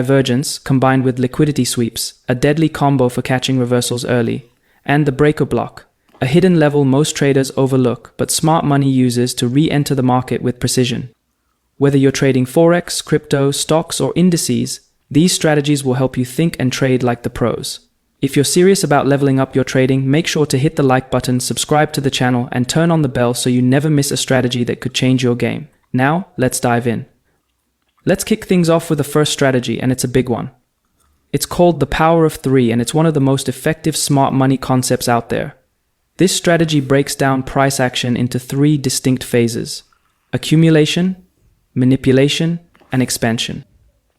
Divergence combined with liquidity sweeps, a deadly combo for catching reversals early. And the breaker block, a hidden level most traders overlook but smart money uses to re-enter the market with precision. Whether you're trading forex, crypto, stocks, or indices, these strategies will help you think and trade like the pros. If you're serious about leveling up your trading, make sure to hit the like button, subscribe to the channel, and turn on the bell so you never miss a strategy that could change your game. Now, let's dive in. Let's kick things off with the first strategy, and it's a big one. It's called the Power of Three, and it's one of the most effective smart money concepts out there. This strategy breaks down price action into three distinct phases: accumulation, manipulation, and expansion.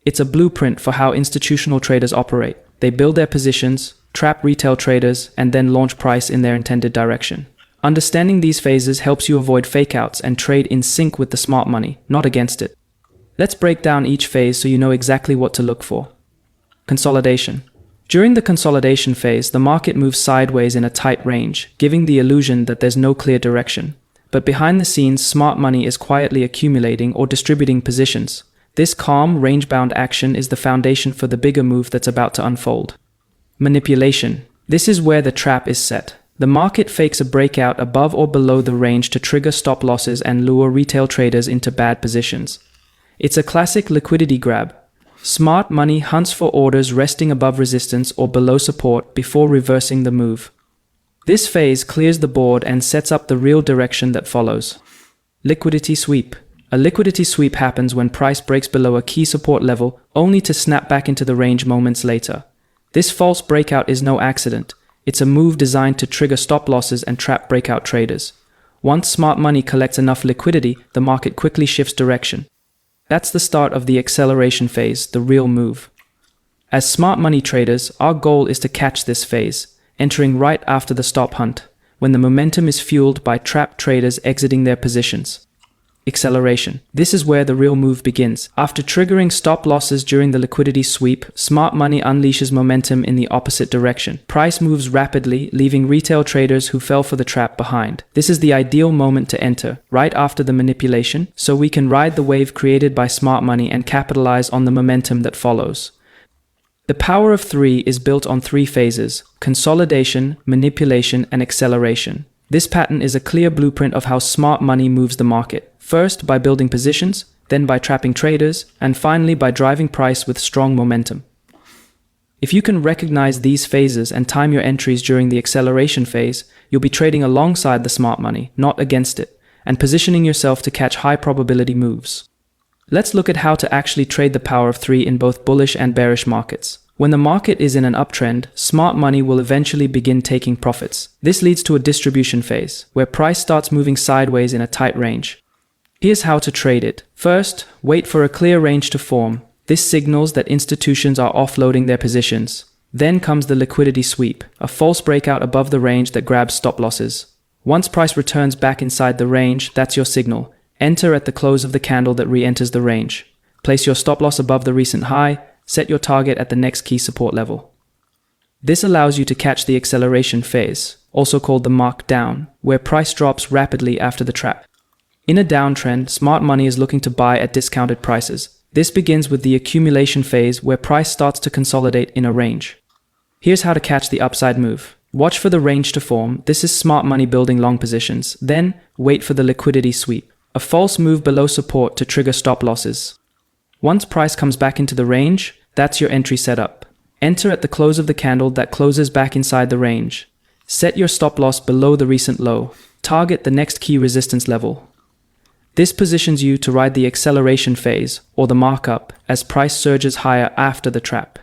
It's a blueprint for how institutional traders operate. They build their positions, trap retail traders, and then launch price in their intended direction. Understanding these phases helps you avoid fakeouts and trade in sync with the smart money, not against it. Let's break down each phase so you know exactly what to look for. Consolidation. During the consolidation phase, the market moves sideways in a tight range, giving the illusion that there's no clear direction. But behind the scenes, smart money is quietly accumulating or distributing positions. This calm, range-bound action is the foundation for the bigger move that's about to unfold. Manipulation. This is where the trap is set. The market fakes a breakout above or below the range to trigger stop losses and lure retail traders into bad positions. It's a classic liquidity grab. Smart money hunts for orders resting above resistance or below support before reversing the move. This phase clears the board and sets up the real direction that follows. Liquidity sweep. A liquidity sweep happens when price breaks below a key support level, only to snap back into the range moments later. This false breakout is no accident. It's a move designed to trigger stop losses and trap breakout traders. Once smart money collects enough liquidity, the market quickly shifts direction. That's the start of the acceleration phase, the real move. As smart money traders, our goal is to catch this phase, entering right after the stop hunt, when the momentum is fueled by trapped traders exiting their positions. Acceleration. This is where the real move begins. After triggering stop losses during the liquidity sweep, smart money unleashes momentum in the opposite direction. Price moves rapidly, leaving retail traders who fell for the trap behind. This is the ideal moment to enter, right after the manipulation, so we can ride the wave created by smart money and capitalize on the momentum that follows. The Power of Three is built on three phases: consolidation, manipulation, and acceleration. This pattern is a clear blueprint of how smart money moves the market. First by building positions, then by trapping traders, and finally by driving price with strong momentum. If you can recognize these phases and time your entries during the acceleration phase, you'll be trading alongside the smart money, not against it, and positioning yourself to catch high probability moves. Let's look at how to actually trade the Power of Three in both bullish and bearish markets. When the market is in an uptrend, smart money will eventually begin taking profits. This leads to a distribution phase, where price starts moving sideways in a tight range. Here's how to trade it. First, wait for a clear range to form. This signals that institutions are offloading their positions. Then comes the liquidity sweep, a false breakout above the range that grabs stop losses. Once price returns back inside the range, that's your signal. Enter at the close of the candle that re-enters the range. Place your stop loss above the recent high. Set your target at the next key support level. This allows you to catch the acceleration phase, also called the markdown, where price drops rapidly after the trap. In a downtrend, smart money is looking to buy at discounted prices. This begins with the accumulation phase, where price starts to consolidate in a range. Here's how to catch the upside move. Watch for the range to form. This is smart money building long positions. Then, wait for the liquidity sweep, a false move below support to trigger stop losses. Once price comes back into the range, that's your entry setup. Enter at the close of the candle that closes back inside the range. Set your stop loss below the recent low. Target the next key resistance level. This positions you to ride the acceleration phase, or the markup, as price surges higher after the trap.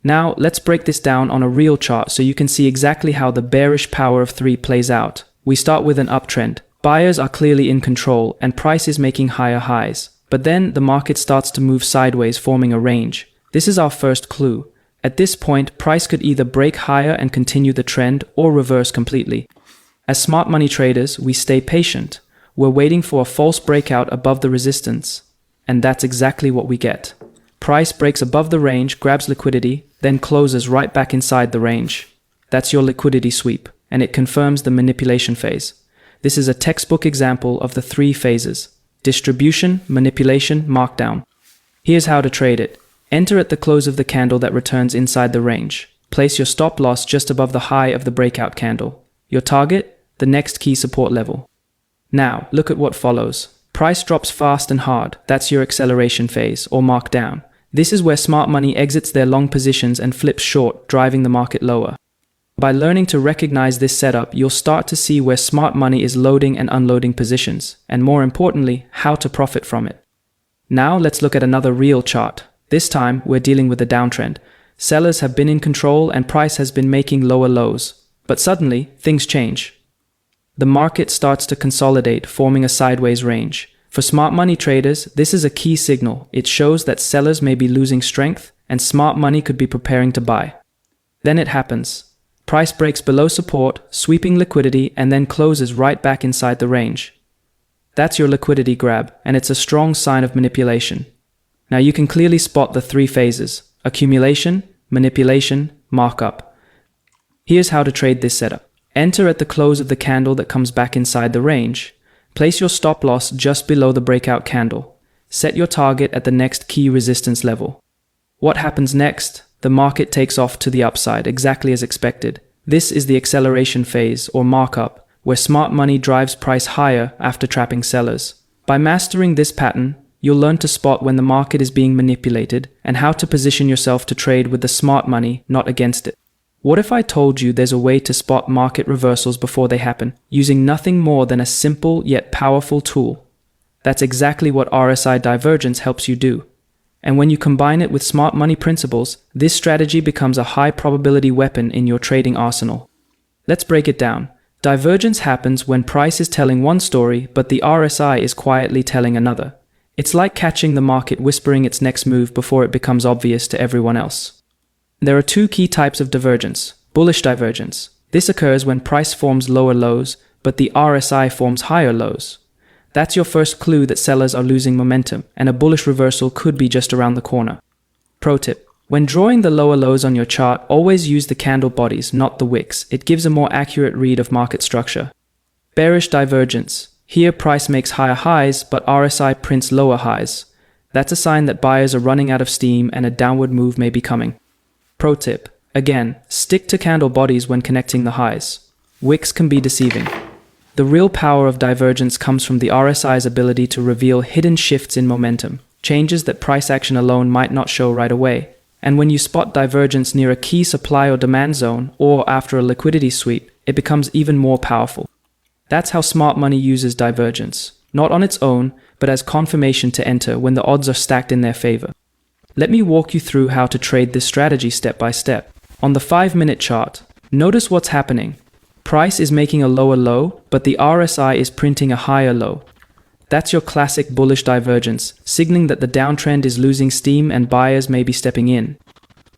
Now, let's break this down on a real chart so you can see exactly how the bearish Power of Three plays out. We start with an uptrend. Buyers are clearly in control, and price is making higher highs. But then the market starts to move sideways, forming a range. This is our first clue. At this point, price could either break higher and continue the trend or reverse completely. As smart money traders, we stay patient. We're waiting for a false breakout above the resistance. And that's exactly what we get. Price breaks above the range, grabs liquidity, then closes right back inside the range. That's your liquidity sweep, and it confirms the manipulation phase. This is a textbook example of the three phases: distribution, manipulation, markdown. Here's how to trade it. Enter at the close of the candle that returns inside the range. Place your stop loss just above the high of the breakout candle. Your target, the next key support level. Now, look at what follows. Price drops fast and hard. That's your acceleration phase, or markdown. This is where smart money exits their long positions and flips short, driving the market lower. By learning to recognize this setup, you'll start to see where smart money is loading and unloading positions, and more importantly, how to profit from it. Now let's look at another real chart. This time, we're dealing with a downtrend. Sellers have been in control and price has been making lower lows. But suddenly, things change. The market starts to consolidate, forming a sideways range. For smart money traders, this is a key signal. It shows that sellers may be losing strength and smart money could be preparing to buy. Then it happens. Price breaks below support, sweeping liquidity, and then closes right back inside the range. That's your liquidity grab, and it's a strong sign of manipulation. Now you can clearly spot the three phases: accumulation, manipulation, markup. Here's how to trade this setup. Enter at the close of the candle that comes back inside the range. Place your stop loss just below the breakout candle. Set your target at the next key resistance level. What happens next? The market takes off to the upside, exactly as expected. This is the acceleration phase, or markup, where smart money drives price higher after trapping sellers. By mastering this pattern, you'll learn to spot when the market is being manipulated and how to position yourself to trade with the smart money, not against it. What if I told you there's a way to spot market reversals before they happen, using nothing more than a simple yet powerful tool? That's exactly what RSI divergence helps you do. And when you combine it with smart money principles, this strategy becomes a high probability weapon in your trading arsenal. Let's break it down. Divergence happens when price is telling one story, but the RSI is quietly telling another. It's like catching the market whispering its next move before it becomes obvious to everyone else. There are two key types of divergence. Bullish divergence. This occurs when price forms lower lows, but the RSI forms higher lows. That's your first clue that sellers are losing momentum, and a bullish reversal could be just around the corner. Pro tip: when drawing the lower lows on your chart, always use the candle bodies, not the wicks. It gives a more accurate read of market structure. Bearish divergence. Here price makes higher highs, but RSI prints lower highs. That's a sign that buyers are running out of steam and a downward move may be coming. Pro tip: again, stick to candle bodies when connecting the highs. Wicks can be deceiving. The real power of divergence comes from the RSI's ability to reveal hidden shifts in momentum, changes that price action alone might not show right away. And when you spot divergence near a key supply or demand zone, or after a liquidity sweep, it becomes even more powerful. That's how smart money uses divergence, not on its own, but as confirmation to enter when the odds are stacked in their favor. Let me walk you through how to trade this strategy step by step. On the 5-minute chart, notice what's happening. Price is making a lower low, but the RSI is printing a higher low. That's your classic bullish divergence, signaling that the downtrend is losing steam and buyers may be stepping in.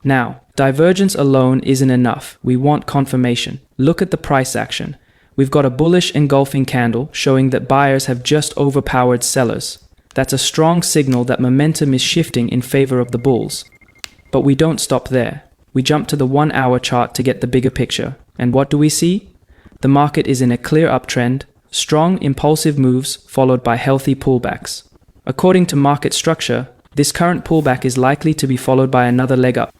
Now, divergence alone isn't enough. We want confirmation. Look at the price action. We've got a bullish engulfing candle showing that buyers have just overpowered sellers. That's a strong signal that momentum is shifting in favor of the bulls. But we don't stop there. We jump to the 1-hour chart to get the bigger picture. And what do we see? The market is in a clear uptrend, strong impulsive moves followed by healthy pullbacks. According to market structure, this current pullback is likely to be followed by another leg up.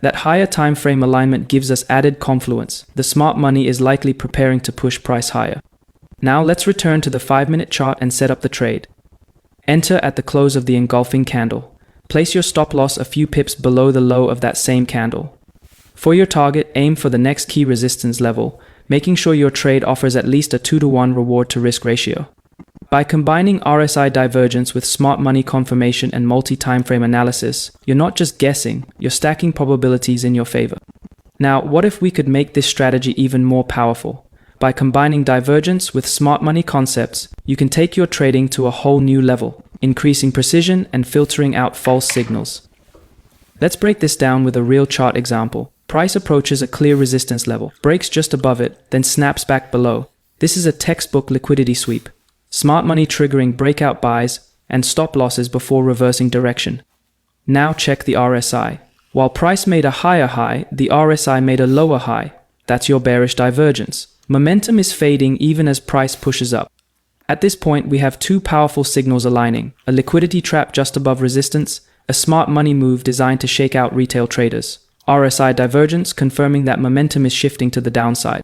That higher time frame alignment gives us added confluence. The smart money is likely preparing to push price higher. Now let's return to the 5-minute chart and set up the trade. Enter at the close of the engulfing candle. Place your stop loss a few pips below the low of that same candle. For your target, aim for the next key resistance level, making sure your trade offers at least a 2-to-1 reward to risk ratio. By combining RSI divergence with smart money confirmation and multi-time frame analysis, you're not just guessing, you're stacking probabilities in your favor. Now, what if we could make this strategy even more powerful? By combining divergence with smart money concepts, you can take your trading to a whole new level, increasing precision and filtering out false signals. Let's break this down with a real chart example. Price approaches a clear resistance level, breaks just above it, then snaps back below. This is a textbook liquidity sweep. Smart money triggering breakout buys and stop losses before reversing direction. Now check the RSI. While price made a higher high, the RSI made a lower high. That's your bearish divergence. Momentum is fading even as price pushes up. At this point, we have two powerful signals aligning: a liquidity trap just above resistance a smart money move designed to shake out retail traders. RSI divergence confirming that momentum is shifting to the downside.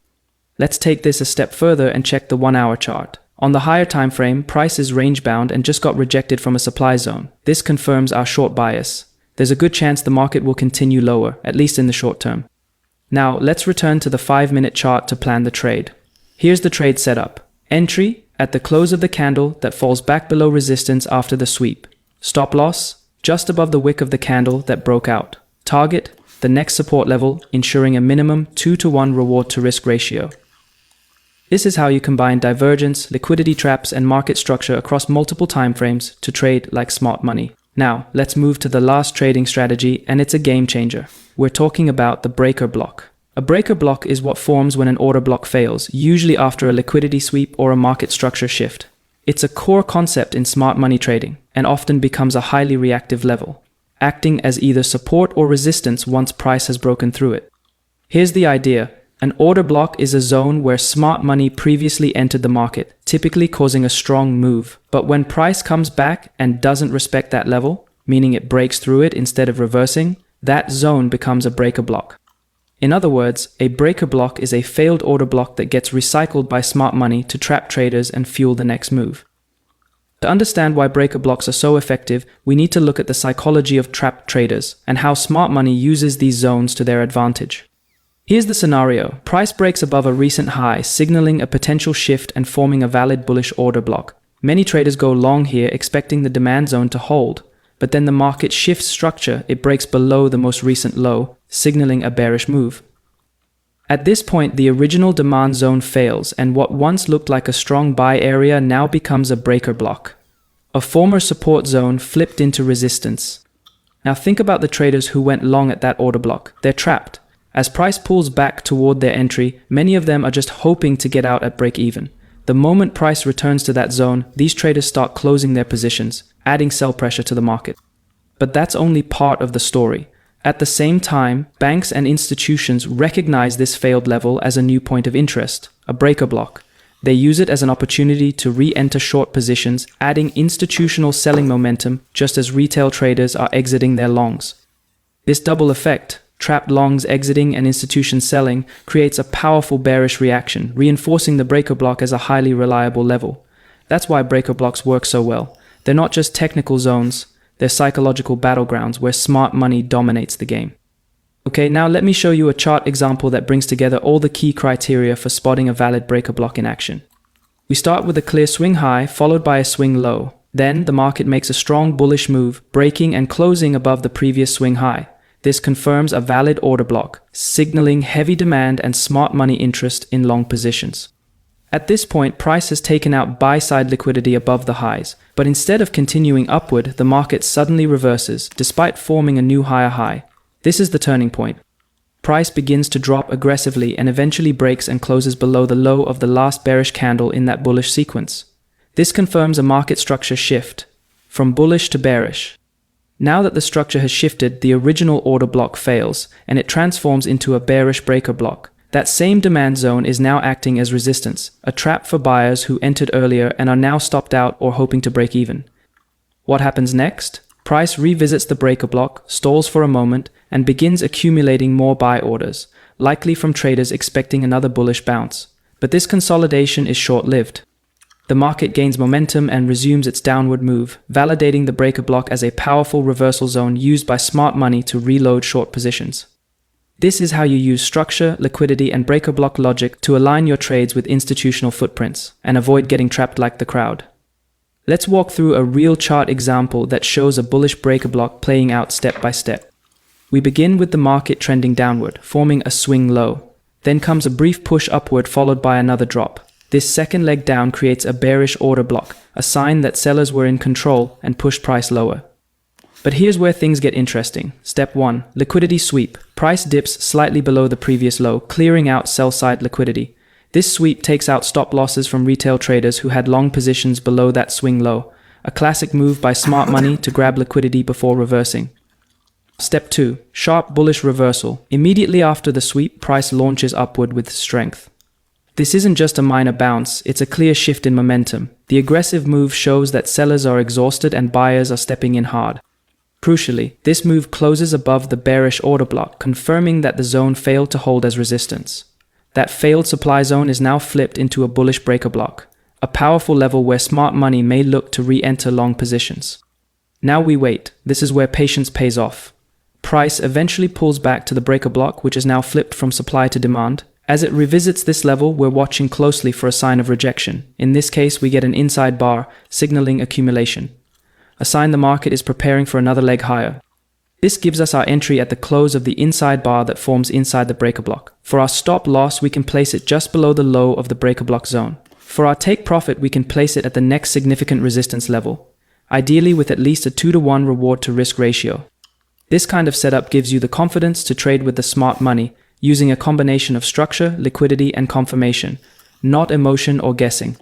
Let's take this a step further and check the 1-hour chart. On the higher time frame, price is range-bound and just got rejected from a supply zone. This confirms our short bias. There's a good chance the market will continue lower, at least in the short term. Now, let's return to the 5-minute chart to plan the trade. Here's the trade setup. Entry, at the close of the candle that falls back below resistance after the sweep. Stop loss, just above the wick of the candle that broke out. Target, the next support level, ensuring a minimum 2-to-1 reward to risk ratio. This is how you combine divergence, liquidity traps, and market structure across multiple timeframes to trade like smart money. Now, let's move to the last trading strategy, and it's a game changer. We're talking about the breaker block. A breaker block is what forms when an order block fails, usually after a liquidity sweep or a market structure shift. It's a core concept in smart money trading, and often becomes a highly reactive level, acting as either support or resistance once price has broken through it. Here's the idea. An order block is a zone where smart money previously entered the market, typically causing a strong move. But when price comes back and doesn't respect that level, meaning it breaks through it instead of reversing, that zone becomes a breaker block. In other words, a breaker block is a failed order block that gets recycled by smart money to trap traders and fuel the next move. To understand why breaker blocks are so effective, we need to look at the psychology of trapped traders and how smart money uses these zones to their advantage. Here's the scenario. Price breaks above a recent high, signaling a potential shift and forming a valid bullish order block. Many traders go long here, expecting the demand zone to hold, but then the market shifts structure. It breaks below the most recent low, signaling a bearish move. At this point, the original demand zone fails, and what once looked like a strong buy area now becomes a breaker block. A former support zone flipped into resistance. Now think about the traders who went long at that order block. They're trapped. As price pulls back toward their entry, many of them are just hoping to get out at break even. The moment price returns to that zone, these traders start closing their positions, adding sell pressure to the market. But that's only part of the story. At the same time, banks and institutions recognize this failed level as a new point of interest, a breaker block. They use it as an opportunity to re-enter short positions, adding institutional selling momentum just as retail traders are exiting their longs. This double effect, trapped longs exiting and institutions selling, creates a powerful bearish reaction, reinforcing the breaker block as a highly reliable level. That's why breaker blocks work so well. They're not just technical zones, they're psychological battlegrounds where smart money dominates the game. Okay, now let me show you a chart example that brings together all the key criteria for spotting a valid breaker block in action. We start with a clear swing high followed by a swing low. Then the market makes a strong bullish move, breaking and closing above the previous swing high. This confirms a valid order block, signaling heavy demand and smart money interest in long positions. At this point, price has taken out buy-side liquidity above the highs, but instead of continuing upward, the market suddenly reverses, despite forming a new higher high. This is the turning point. Price begins to drop aggressively and eventually breaks and closes below the low of the last bearish candle in that bullish sequence. This confirms a market structure shift, from bullish to bearish. Now that the structure has shifted, the original order block fails, and it transforms into a bearish breaker block. That same demand zone is now acting as resistance, a trap for buyers who entered earlier and are now stopped out or hoping to break even. What happens next? Price revisits the breaker block, stalls for a moment, and begins accumulating more buy orders, likely from traders expecting another bullish bounce. But this consolidation is short-lived. The market gains momentum and resumes its downward move, validating the breaker block as a powerful reversal zone used by smart money to reload short positions. This is how you use structure, liquidity, and breaker block logic to align your trades with institutional footprints and avoid getting trapped like the crowd. Let's walk through a real chart example that shows a bullish breaker block playing out step by step. We begin with the market trending downward, forming a swing low. Then comes a brief push upward followed by another drop. This second leg down creates a bearish order block, a sign that sellers were in control and pushed price lower. But here's where things get interesting. Step 1. Liquidity sweep. Price dips slightly below the previous low, clearing out sell-side liquidity. This sweep takes out stop losses from retail traders who had long positions below that swing low, a classic move by smart money to grab liquidity before reversing. Step 2. Sharp bullish reversal. Immediately after the sweep, price launches upward with strength. This isn't just a minor bounce, it's a clear shift in momentum. The aggressive move shows that sellers are exhausted and buyers are stepping in hard. Crucially, this move closes above the bearish order block, confirming that the zone failed to hold as resistance. That failed supply zone is now flipped into a bullish breaker block, a powerful level where smart money may look to re-enter long positions. Now we wait. This is where patience pays off. Price eventually pulls back to the breaker block, which is now flipped from supply to demand. As it revisits this level, we're watching closely for a sign of rejection. In this case, we get an inside bar, signaling accumulation, a sign the market is preparing for another leg higher. This gives us our entry at the close of the inside bar that forms inside the breaker block. For our stop loss, we can place it just below the low of the breaker block zone. For our take profit, we can place it at the next significant resistance level, ideally with at least a 2-to-1 reward to risk ratio. This kind of setup gives you the confidence to trade with the smart money, using a combination of structure, liquidity, and confirmation, not emotion or guessing.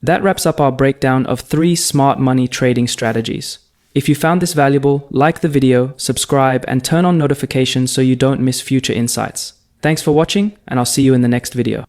That wraps up our breakdown of 3 smart money trading strategies. If you found this valuable, like the video, subscribe, and turn on notifications so you don't miss future insights. Thanks for watching, and I'll see you in the next video.